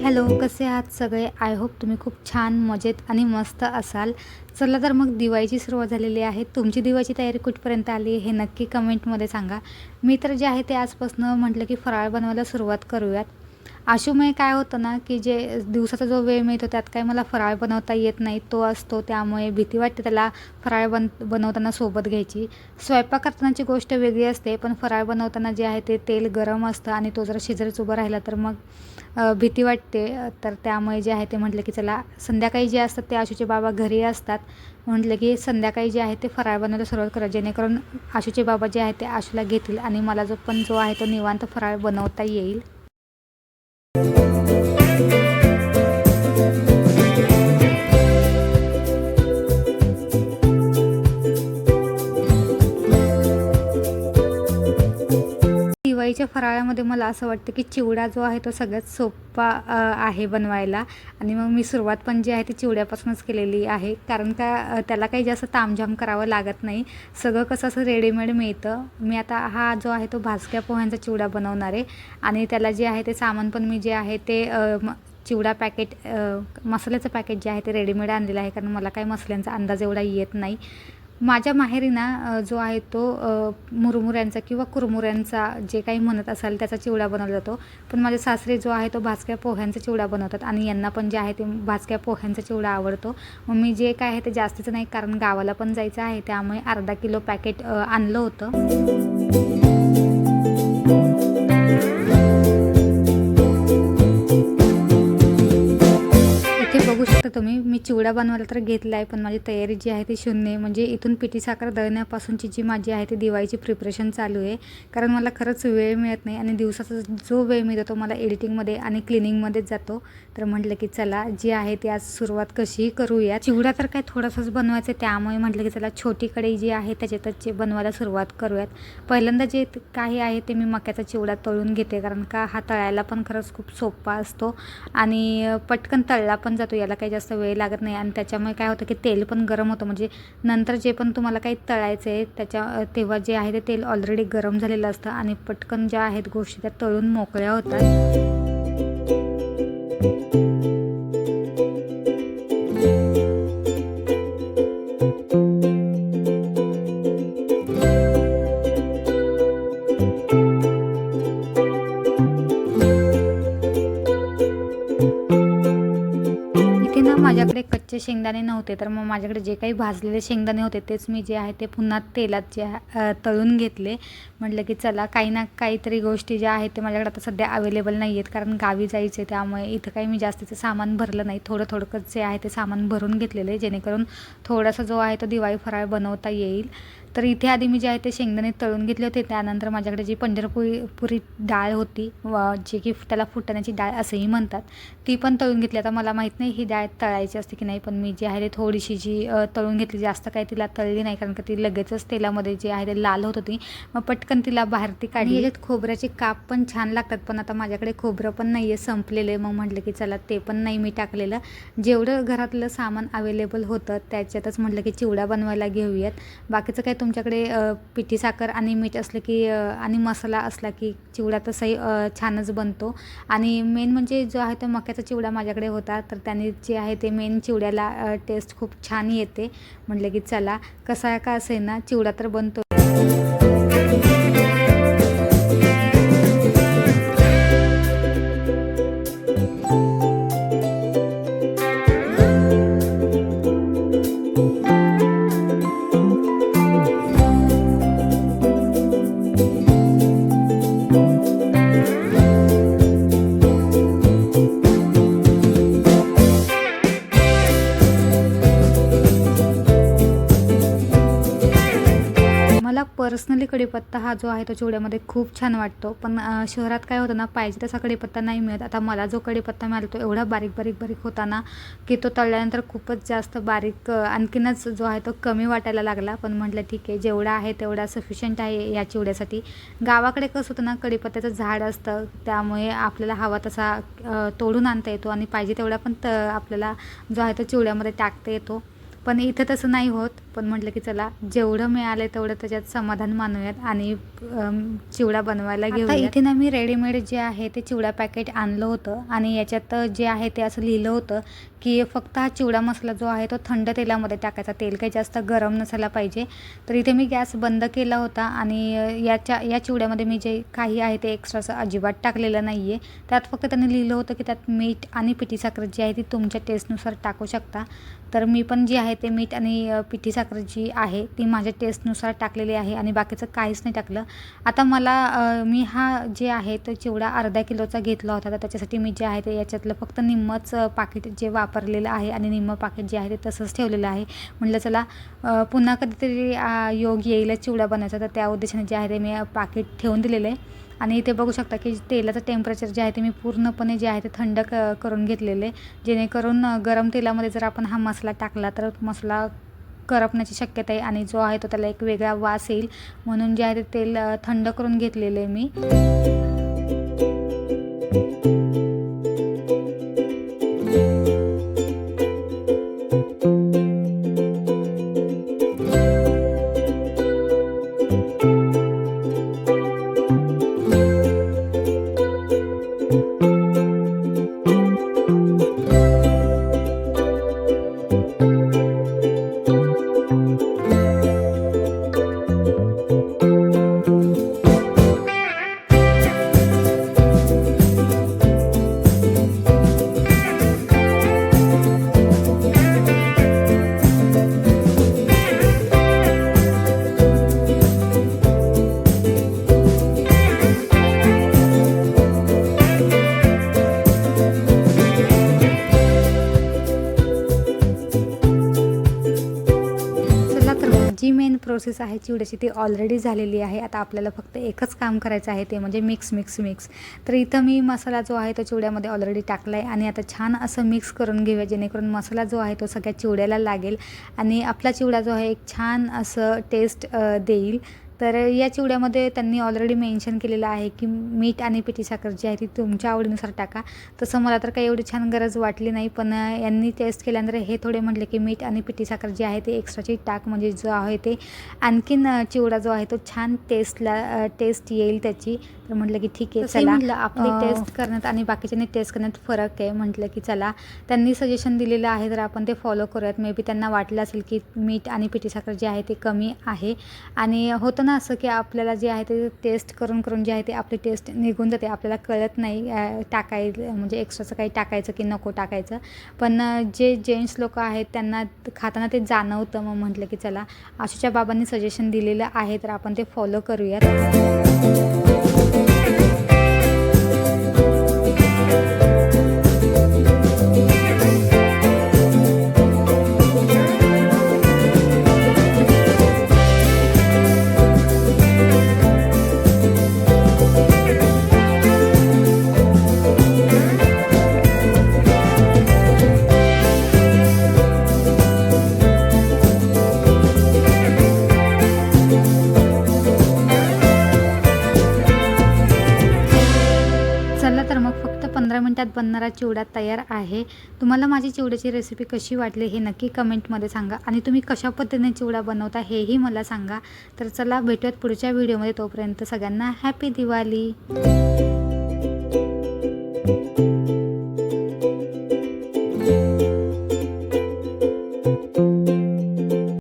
Hello, कसे आहात सगळे? आय होप तुम्ही खूप छान, मजेत आणि मस्त असाल. चला तर मग दिवाळीची सुरुवात झालेली आहे. तुमची दिवाळीची तयारी कुठपर्यंत आली हे नक्की कमेंटमध्ये सांगा. मी तर जे आहे ते आजपासून म्हटलं की फराळ बनवायला सुरुवात करूयात. आशुमुळे काय होतं ना, की जे दिवसाचा जो वेळ मिळतो त्यात काही मला फराळ बनवता येत नाही, तो असतो. त्यामुळे भीती वाटते त्याला फराळ बनवताना सोबत घ्यायची. स्वयंपाक करतानाची गोष्ट वेगळी असते, पण फराळ बनवताना जे आहे ते तेल गरम असतं आणि तो जर शेजारीच उभा राहिला तर मग भीती वाटते. तर त्यामुळे जे आहे ते म्हटलं की चला संध्याकाळी जे असतात ते आशूचे बाबा घरी असतात. म्हटलं की संध्याकाळी जे आहे ते फराळ बनवायला सुरुवात करा, जेणेकरून आशूचे बाबा जे आहे ते आशूला घेतील आणि मला जो आहे तो निवांत फराळ बनवता येईल. दिवाळीच्या फराळामध्ये मला असं वाटतं की चिवडा जो आहे तो सगळ्यात सोपा आहे बनवायला. आणि मग मी सुरुवात पण जी आहे ती चिवड्यापासूनच केलेली आहे, कारण का त्याला काही जास्त तामझाम करावं लागत नाही. सगळं कसं असं रेडीमेड मिळतं. मी आता हा जो आहे तो भाजक्या पोह्यांचा चिवडा बनवणार आहे आणि त्याला जे आहे ते सामान पण मी जे आहे ते चिवडा पॅकेट मसाल्याचं पॅकेट जे आहे ते रेडीमेड आणलेलं आहे, कारण मला काही मसाल्यांचा अंदाज एवढा येत नाही. माझ्या माहेरी ना जो आहे तो मुरमुऱ्यांचा किंवा कुरमुऱ्यांचा जे काही म्हणत असाल त्याचा चिवडा बनवला जातो. पण माझे सासरे जो आहे तो भाजक्या पोह्यांचा चिवडा बनवतात आणि यांना पण जे आहे ते भाजक्या पोह्यांचा चिवडा आवडतो. मग मी जे काय आहे ते जास्तीचं नाही, कारण गावाला पण जायचं आहे, त्यामुळे अर्धा किलो पॅकेट आणलं होतं. बघू शकता तुम्ही, मी चिवडा बनवायला तर घेतला आहे, पण माझी तयारी जी आहे ती शून्य आहे. म्हणजे इथून पिठी साखर दळण्यापासूनची जी माझी आहे ती दिवाळीची प्रिपरेशन चालू आहे, कारण मला खरंच वेळ मिळत नाही आणि दिवसाचा जो वेळ मिळतो तो मला एडिटिंगमध्ये आणि क्लिनिंगमध्येच जातो. तर म्हटलं की चला जी आहे ती आज सुरुवात कशीही करूया. चिवडा तर काय थोडासाच बनवायचं आहे, त्यामुळे म्हटलं की चला छोटी कढई जी आहे त्याच्यातच बनवायला सुरुवात करूयात. पहिल्यांदा जे काही आहे ते मी मक्याचा चिवडा तळून घेते, कारण का हा तळायला पण खरंच खूप सोपा असतो आणि पटकन तळला पण जातो. याला काही जास्त वेळ लागत नाही आणि त्याच्यामुळे काय होतं की तेल पण गरम होतं. म्हणजे नंतर जे पण तुम्हाला काही तळायचं आहे तेव्हा जे आहे ते तेल ऑलरेडी गरम झालेलं असतं आणि पटकन ज्या आहेत गोष्टी त्या तळून मोकळ्या होतात. माझ्याकडे कच्चे शेंगदाणे नव्हते, तर मग माझ्याकडे जे काही भाजलेले शेंगदाणे होते तेच मी जे आहे ते पुन्हा तेलात जे तळून घेतले. म्हटलं की चला काही ना काहीतरी गोष्टी ज्या आहेत ते माझ्याकडे आता सध्या अवेलेबल नाही आहेत, कारण गावी जायचे, त्यामुळे इथं काही मी जास्तीचं सामान भरलं नाही. थोडं जे आहे ते सामान भरून घेतलेलं आहे, जेणेकरून थोडासा जो आहे तो दिवाळी फराळ बनवता येईल. तर इथे आधी मी जे आहे ते शेंगदाणे तळून घेतले होते. त्यानंतर माझ्याकडे जी पुरी डाळ होती, जे की त्याला फुटाण्याची डाळ असंही म्हणतात, ती पण तळून घेतली. आता मला माहीत नाही ही डाळ तळायची असते की नाही, पण मी जी आहे ते थोडीशी जी तळून घेतली, जास्त काही तिला तळली नाही, कारण का ती लगेचच तेलामध्ये जे आहे ते लाल होत होती. मग पटकन तिला बाहेर ती काढली. याच्यात खोबऱ्याचे काप पण छान लागतात, पण आता माझ्याकडे खोबरं पण नाही आहे, संपलेलं. मग म्हटलं की चला ते पण नाही मी टाकलेलं. जेवढं घरातलं सामान अवेलेबल होतं त्याच्यातच म्हटलं की चिवडा बनवायला घेऊयात. बाकीचं काय तुमच्याकडे पिठी साखर आणि मीठ असलं की आणि मसाला असला की चिवडा तसाही छानच बनतो. आणि मेन म्हणजे जो आहे तो मक्याचा चिवडा माझ्याकडे होता, तर त्याने जे आहे ते मेन चिवड्याला टेस्ट खूप छान येते. म्हटलं की चला कसा का असेल ना चिवडा तर बनतो. पर्सनली कढीपत्ता हा जो आहे तो चिवड्यामध्ये खूप छान वाटतो, पण शहरात काय होतं ना, पाहिजे तसा कढीपत्ता नाही मिळत. आता मला जो कढीपत्ता मिळाला तो एवढा बारीक बारीक बारीक होता ना, की तो तळल्यानंतर खूपच जास्त बारीक आणखीनच जो आहे तो कमी वाटायला लागला. पण म्हटलं ठीक आहे, जेवढा आहे तेवढा सफिशियंट आहे या चिवड्यासाठी. गावाकडे कसं होतं ना, कढीपत्त्याचं झाड असतं, त्यामुळे आपल्याला हवा तसा तोडून आणता येतो आणि पाहिजे तेवढा पण आपल्याला जो आहे तो चिवड्यामध्ये टाकता येतो. पण इथं तसं नाही होत. पण म्हटलं की चला जेवढं मिळालं तेवढं त्याच्यात समाधान मानूयात आणि चिवडा बनवायला घेऊया. इथे ना मी रेडीमेड जे आहे ते चिवडा पॅकेट आणलं होतं आणि याच्यात जे आहे ते असं लिहिलं होतं की फक्त हा चिवडा मसाला जो आहे तो थंड तेलामध्ये टाकायचा, तेल काही जास्त गरम नसायला पाहिजे. तर इथे मी गॅस बंद केला होता आणि या चिवड्यामध्ये मी जे काही आहे ते एक्स्ट्राचं अजिबात टाकलेलं नाही आहे. त्यात फक्त त्यांनी लिहिलं होतं की त्यात मीठ आणि पिठी साखर जी आहे ती तुमच्या टेस्टनुसार टाकू शकता. तर मी पण जी आहे ते मीठ आणि पिठी साखर जी आहे ती माझ्या टेस्टनुसार टाकलेली आहे आणि बाकीचं काहीच नाही टाकलं. आता मी हा जे आहे तो चिवडा अर्धा किलोचा घेतला होता, तर त्याच्यासाठी मी जे आहे ते याच्यातलं फक्त निम्मच पाकीट जे वापरलेलं आहे आणि निम्मं पाकीट जे आहे ते तसंच ठेवलेलं आहे. म्हटलं चला पुन्हा कधीतरी योग येईल चिवडा बनायचा, तर त्या उद्देशाने जे आहे ते मी पाकीट ठेवून दिलेलं आहे. आणि इथे बघू शकता की तेलाचं टेम्परेचर जे आहे ते मी पूर्णपणे जे आहे ते थंड करून घेतलेले, जेणेकरून गरम तेलामध्ये जर आपण हा मसाला टाकला तर मसाला करपण्याची शक्यता आहे आणि जो आहे तो त्याला एक वेगळा वास येईल. म्हणून जे आहे ते तेल थंड करून घेतलेलं आहे मी. जी मेन प्रोसेस आहे चिवड्याची ती ऑलरेडी झालेली आहे. आता आपल्याला फक्त एकच काम करायचं आहे, ते म्हणजे मिक्स. तर इथं मी मसाला जो आहे तो चिवड्यामध्ये ऑलरेडी टाकला आहे आणि आता छान असं मिक्स करून घेऊया, जेणेकरून मसाला जो आहे तो सगळ्या चिवड्याला लागेल आणि आपला चिवडा जो आहे एक छान असं टेस्ट देईल. तर या चिवड्यामध्ये त्यांनी ऑलरेडी मेन्शन केलेलं आहे की मीठ आणि पिठी साखर जी आहे ती तुमच्या आवडीनुसार टाका. तसं मला तर काही एवढी छान गरज वाटली नाही, पण यांनी टेस्ट केल्यानंतर हे थोडे म्हटले की मीठ आणि पिठी साखर जी आहे ती एक्स्ट्राची टाक, म्हणजे जो आहे ते आणखीन चिवडा जो आहे तो छान टेस्ट येईल त्याची. तर म्हटलं की ठीक आहे, चला म्हटलं आपली टेस्ट करण्यात आणि बाकीच्यांनी टेस्ट करण्यात फरक आहे. म्हटलं की चला त्यांनी सजेशन दिलेलं आहे तर आपण ते फॉलो करूयात. मे बी त्यांना वाटलं असेल की मीठ आणि पिठी साखर जे आहे ते कमी आहे आणि होतं ना असं की आपल्याला जे आहे ते टेस्ट करून जे आहे ते आपली टेस्ट निघून जाते, आपल्याला कळत नाही म्हणजे एक्स्ट्राचं काही टाकायचं की नको टाकायचं. पण जे जेंट्स लोक आहेत त्यांना खाताना ते जाणवतं. मग म्हटलं की चला आशूच्या बाबांनी सजेशन दिलेलं आहे तर आपण ते फॉलो करूयात. तर मग फक्त 15 मिनिटात बनणारा चिवडा तयार आहे. तुम्हाला माझी चिवड्याची रेसिपी कशी वाटली हे नक्की कमेंटमध्ये सांगा आणि तुम्ही कशा पद्धतीने चिवडा बनवता हेही मला सांगा. तर चला भेटूयात पुढच्या व्हिडिओमध्ये. तोपर्यंत सगळ्यांना हॅपी दिवाळी.